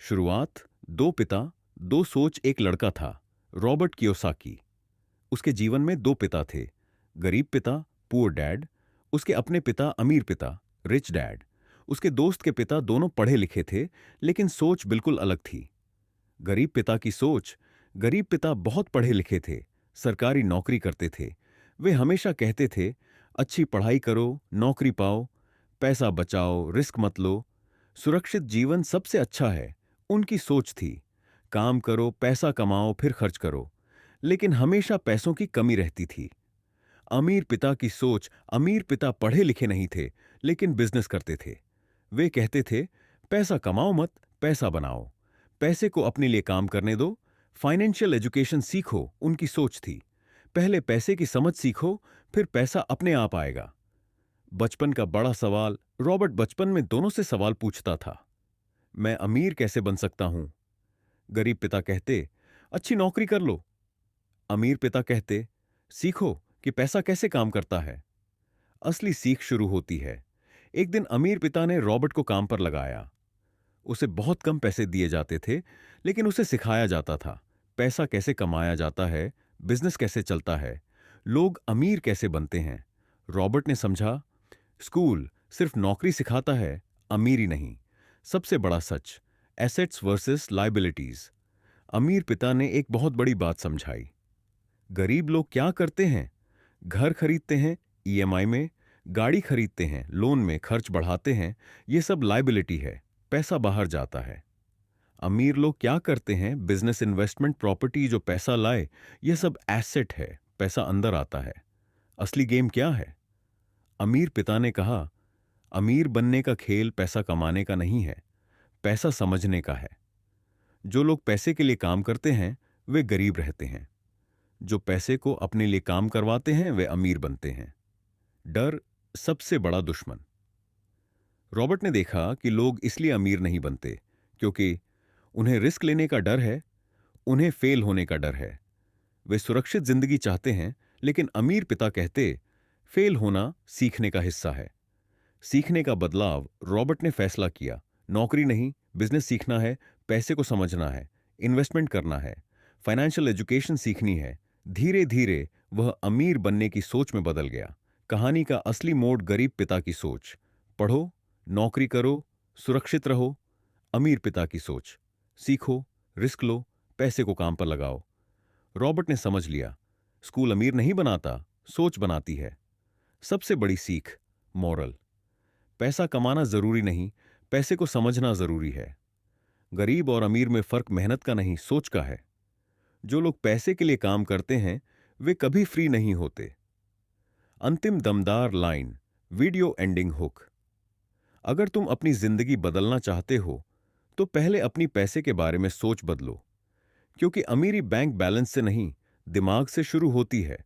शुरुआत। दो पिता, दो सोच। एक लड़का था, रॉबर्ट कियोसाकी। उसके जीवन में दो पिता थे। गरीब पिता, पुअर डैड। उसके अपने पिता, अमीर पिता, रिच डैड। उसके दोस्त के पिता दोनों पढ़े लिखे थे, लेकिन सोच बिल्कुल अलग थी। गरीब पिता की सोच। गरीब पिता बहुत पढ़े लिखे थे, सरकारी नौकरी करते थे। वे हमेशा कहते थे, अच्छी पढ़ाई करो, नौकरी पाओ, पैसा बचाओ, रिस्क मत लो, सुरक्षित जीवन सबसे अच्छा है। उनकी सोच थी, काम करो, पैसा कमाओ, फिर खर्च करो। लेकिन हमेशा पैसों की कमी रहती थी। अमीर पिता की सोच। अमीर पिता पढ़े लिखे नहीं थे, लेकिन बिजनेस करते थे। वे कहते थे, पैसा कमाओ मत, पैसा बनाओ। पैसे को अपने लिए काम करने दो। फाइनेंशियल एजुकेशन सीखो, उनकी सोच थी। पहले पैसे की समझ सीखो, फिर पैसा अपने आप आएगा। बचपन का बड़ा सवाल। रॉबर्ट बचपन में दोनों से सवाल पूछता था। मैं अमीर कैसे बन सकता हूं? गरीब पिता कहते, अच्छी नौकरी कर लो। अमीर पिता कहते, सीखो कि पैसा कैसे काम करता है। असली सीख शुरू होती है। एक दिन अमीर पिता ने रॉबर्ट को काम पर लगाया। उसे बहुत कम पैसे दिए जाते थे, लेकिन उसे सिखाया जाता था पैसा कैसे कमाया जाता है, बिजनेस कैसे चलता है, लोग अमीर कैसे बनते हैं। रॉबर्ट ने समझा, स्कूल सिर्फ नौकरी सिखाता है, अमीरी नहीं। सबसे बड़ा सच, एसेट्स वर्सेस लायबिलिटीज। अमीर पिता ने एक बहुत बड़ी बात समझाई। गरीब लोग क्या करते हैं? घर खरीदते हैं ईएमआई में, गाड़ी खरीदते हैं लोन में, खर्च बढ़ाते हैं। ये सब लायबिलिटी है, पैसा बाहर जाता है। अमीर लोग क्या करते हैं? बिजनेस, इन्वेस्टमेंट, प्रॉपर्टी, जो पैसा लाए, ये सब एसेट है, पैसा अंदर आता है। असली गेम क्या है? अमीर पिता ने कहा, अमीर बनने का खेल पैसा कमाने का नहीं है, पैसा समझने का है। जो लोग पैसे के लिए काम करते हैं, वे गरीब रहते हैं। जो पैसे को अपने लिए काम करवाते हैं, वे अमीर बनते हैं। डर सबसे बड़ा दुश्मन। रॉबर्ट ने देखा कि लोग इसलिए अमीर नहीं बनते क्योंकि उन्हें रिस्क लेने का डर है, उन्हें फेल होने का डर है। वे सुरक्षित जिंदगी चाहते हैं, लेकिन अमीर पिता कहते, फेल होना सीखने का हिस्सा है। सीखने का बदलाव रॉबर्ट ने फैसला किया। नौकरी नहीं, बिजनेस सीखना है, पैसे को समझना है, इन्वेस्टमेंट करना है, फाइनेंशियल एजुकेशन सीखनी है। धीरे धीरे वह अमीर बनने की सोच में बदल गया। कहानी का असली मोड़ गरीब पिता की सोच। पढ़ो, नौकरी करो, सुरक्षित रहो। अमीर पिता की सोच, सीखो, रिस्क लो, पैसे को काम पर लगाओ। रॉबर्ट ने समझ लिया, स्कूल अमीर नहीं बनाता, सोच बनाती है। सबसे बड़ी सीख, मॉरल। पैसा कमाना जरूरी नहीं, पैसे को समझना जरूरी है। गरीब और अमीर में फर्क मेहनत का नहीं, सोच का है। जो लोग पैसे के लिए काम करते हैं, वे कभी फ्री नहीं होते। अंतिम दमदार लाइन, वीडियो एंडिंग हुक। अगर तुम अपनी जिंदगी बदलना चाहते हो, तो पहले अपनी पैसे के बारे में सोच बदलो। क्योंकि अमीरी बैंक बैलेंस से नहीं, दिमाग से शुरू होती है।